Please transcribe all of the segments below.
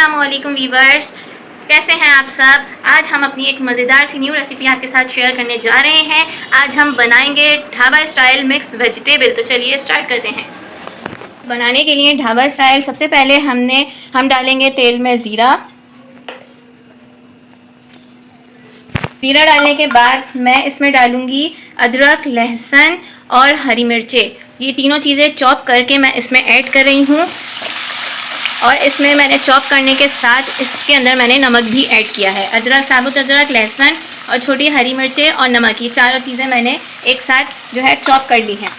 अस्सलामुअलैकुम वीवर्स, कैसे हैं आप सब। आज हम अपनी एक मज़ेदार सी न्यू रेसिपी आपके साथ शेयर करने जा रहे हैं। आज हम बनाएंगे ढाबा स्टाइल मिक्स वेजिटेबल। तो चलिए स्टार्ट करते हैं। बनाने के लिए ढाबा स्टाइल सबसे पहले हम डालेंगे तेल में ज़ीरा डालने के बाद मैं इसमें डालूंगी अदरक, लहसुन और हरी मिर्चें। ये तीनों चीज़ें चॉप करके मैं इसमें ऐड कर रही हूँ। और इसमें मैंने चॉप करने के साथ इसके अंदर मैंने नमक भी ऐड किया है। अदरक, साबुत अदरक, लहसुन और छोटी हरी मिर्चें और नमक, ये चारों चीज़ें मैंने एक साथ जो है चॉप कर ली हैं।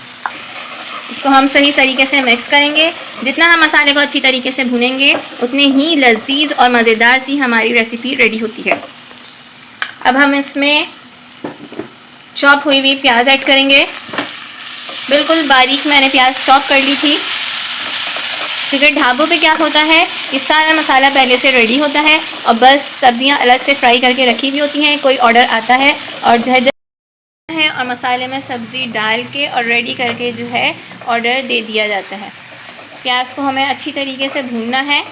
इसको हम सही तरीके से मिक्स करेंगे। जितना हम मसाले को अच्छी तरीके से भुनेंगे उतनी ही लजीज और मज़ेदार सी हमारी रेसिपी रेडी होती है। अब हम इसमें चॉप हुई हुई प्याज ऐड करेंगे। बिल्कुल बारीक मैंने प्याज चॉप कर ली थी, क्योंकि ढाबों पे क्या होता है कि सारा मसाला पहले से रेडी होता है और बस सब्जियां अलग से फ्राई करके रखी हुई होती हैं। कोई ऑर्डर आता है और जो है और मसाले में सब्ज़ी डाल के और रेडी करके जो है ऑर्डर दे दिया जाता है। प्याज को हमें अच्छी तरीके से भूनना है।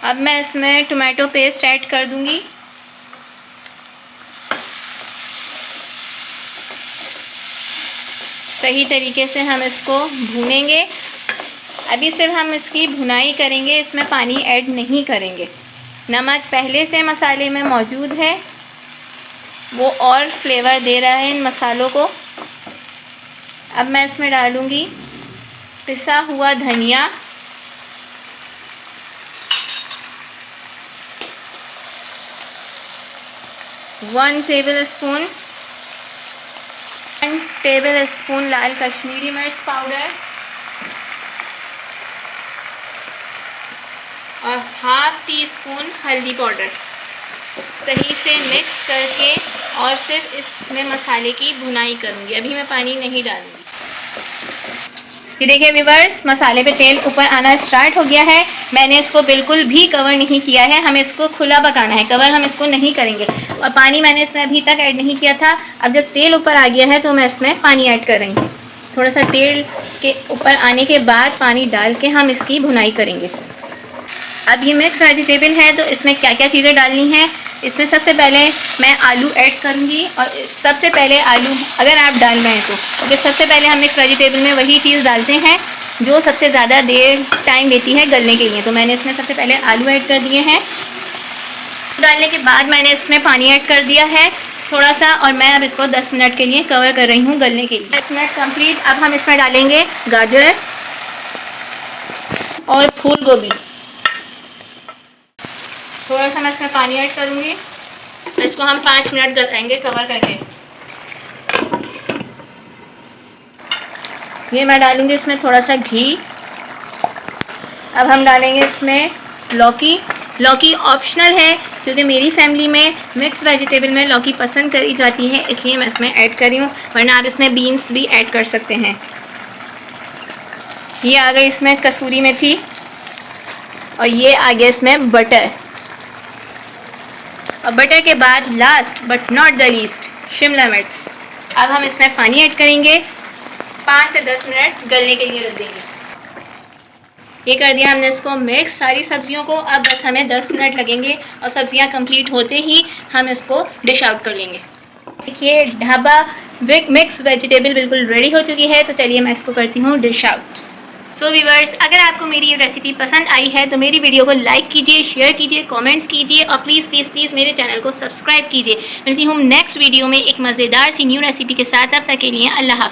अब मैं इसमें टोमेटो पेस्ट ऐड कर दूँगी। सही तरीके से हम इसको भूनेंगे। अभी सिर्फ हम इसकी भुनाई करेंगे, इसमें पानी ऐड नहीं करेंगे। नमक पहले से मसाले में मौजूद है, वो और फ्लेवर दे रहा है इन मसालों को। अब मैं इसमें डालूँगी पिसा हुआ धनिया, वन टेबल स्पून लाल कश्मीरी मिर्च पाउडर और हाफ टी स्पून हल्दी पाउडर। सही से मिक्स करके और सिर्फ इसमें मसाले की भुनाई करूँगी। अभी मैं पानी नहीं डालूँगी। ये देखिए व्यूअर्स, मसाले पे तेल ऊपर आना स्टार्ट हो गया है। मैंने इसको बिल्कुल भी कवर नहीं किया है, हमें इसको खुला पकाना है, कवर हम इसको नहीं करेंगे। और पानी मैंने इसमें अभी तक ऐड नहीं किया था। अब जब तेल ऊपर आ गया है तो मैं इसमें पानी ऐड कर रही हूँ। थोड़ा सा तेल के ऊपर आने के बाद पानी डाल के हम इसकी भुनाई करेंगे। अब ये मिक्स वेजिटेबल है तो इसमें क्या क्या चीज़ें डालनी है। इसमें सबसे पहले मैं आलू ऐड करूँगी। और सबसे पहले आलू अगर आप डाल रहे हैं तो क्योंकि सबसे पहले हम मिक्स वेजिटेबल में वही चीज़ डालते हैं जो सबसे ज़्यादा देर टाइम लेती है गलने के लिए। तो मैंने इसमें सबसे पहले आलू ऐड कर दिए हैं। डालने के बाद मैंने इसमें पानी ऐड कर दिया है थोड़ा सा, और मैं अब इसको 10 मिनट के लिए कवर कर रही हूँ गलने के लिए। 10 मिनट कंप्लीट। अब हम इसमें डालेंगे गाजर और फूल गोभी। थोड़ा सा मैं इसमें पानी ऐड करूँगी। इसको हम 5 मिनट गलाएंगे कवर करके। ये मैं डालूँगी इसमें थोड़ा सा घी। अब हम डालेंगे इसमें लौकी ऑप्शनल है, क्योंकि मेरी फैमिली में मिक्स वेजिटेबल में लौकी पसंद करी जाती है, इसलिए मैं इसमें ऐड कर रही हूँ, वरना आप इसमें बीन्स भी ऐड कर सकते हैं। ये आ गई इसमें कसूरी मेथी और ये आ गया इसमें बटर। और बटर के बाद last but not the least Shimla मिर्च। अब हम इसमें पानी ऐड करेंगे, 5 से 10 मिनट गलने के लिए रख देंगे। ये कर दिया हमने इसको मिक्स सारी सब्जियों को। अब बस हमें 10 मिनट लगेंगे और सब्जियां कंप्लीट होते ही हम इसको डिश आउट कर लेंगे। देखिए ढाबा मिक्स वेजिटेबल बिल्कुल रेडी हो चुकी है। तो चलिए मैं इसको करती हूँ डिश आउट। सो व्यूअर्स, अगर आपको मेरी ये रेसिपी पसंद आई है तो मेरी वीडियो को लाइक कीजिए, शेयर कीजिए, कमेंट्स कीजिए और प्लीज़ प्लीज़ प्लीज़ मेरे चैनल को सब्सक्राइब कीजिए। मिलती हूँ नेक्स्ट वीडियो में एक मज़ेदार सी न्यू रेसिपी के साथ। तब तक के लिए अल्लाह हाफ़िज़।